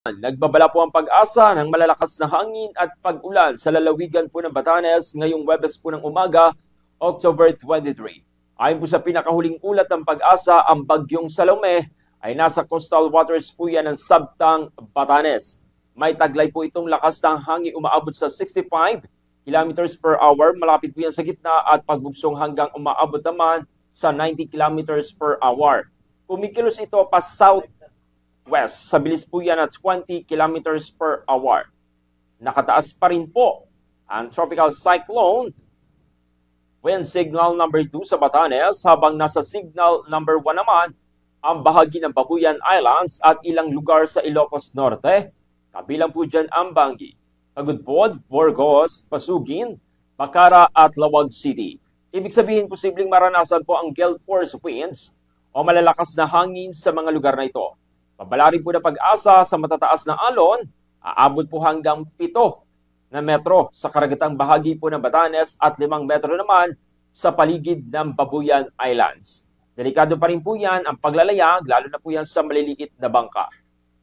Nagbabala po ang pag-asa ng malalakas na hangin at pag-ulan sa lalawigan po ng Batanes ngayong Huwebes po ng umaga, October 23. Ayon po sa pinakahuling ulat ng pag-asa, ang bagyong Salome ay nasa coastal waters po yan ng Sabtang, Batanes. May taglay po itong lakas ng hangin umaabot sa 65 kilometers per hour. Malapit po yan sa gitna at pagbugsong hanggang umaabot naman sa 90 kilometers per hour. Kumikilos ito pa southwest. Sa bilis po yan at 20 kilometers per hour. Nakataas pa rin po ang tropical cyclone wind signal number 2 sa Batanes habang nasa signal number 1 naman ang bahagi ng Babuyan Islands at ilang lugar sa Ilocos Norte. Kabilang po dyan ang Bangi, Tagudpod, Burgos, Pasugin, Bacara at Lawag City. Ibig sabihin, posibleng maranasan po ang gale force winds o malalakas na hangin sa mga lugar na ito. Babala rin po na pag-asa sa matataas na alon, aabot po hanggang 7 na metro sa karagatang bahagi po ng Batanes at 5 metro naman sa paligid ng Babuyan Islands. Delikado pa rin po yan ang paglalayag, lalo na po yan sa maliliit na bangka.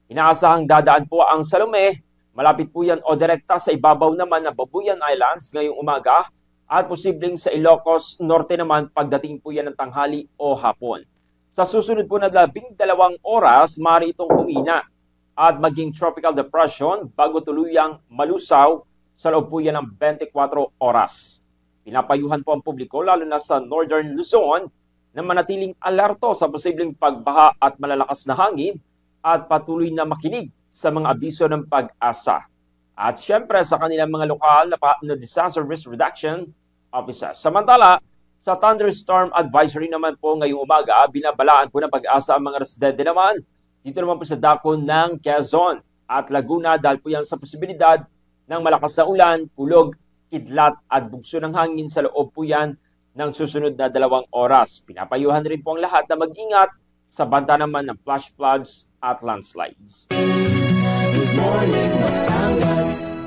Inaasahang dadaan po ang Salome, malapit po yan o direkta sa ibabaw naman ng Babuyan Islands ngayong umaga at posibleng sa Ilocos Norte naman pagdating po yan ng tanghali o hapon. Sa susunod po na 12 oras, maaari itong humina at maging tropical depression bago tuluyang malusaw sa loob po yan ng 24 oras. Pinapayuhan po ang publiko lalo na sa Northern Luzon na manatiling alerto sa posibleng pagbaha at malalakas na hangin at patuloy na makinig sa mga abiso ng pag-asa. At syempre sa kanilang mga lokal na disaster risk reduction officers. Samantala, sa thunderstorm advisory naman po ngayong umaga, binabalaan po ng pag-asa ang mga residente naman dito naman po sa dako ng Quezon at Laguna dahil po yan sa posibilidad ng malakas na ulan, kulog, kidlat at bugso ng hangin sa loob po yan ng susunod na 2 oras. Pinapayuhan rin po ang lahat na mag-ingat sa banta naman ng flash floods at landslides. Good morning, Batangas.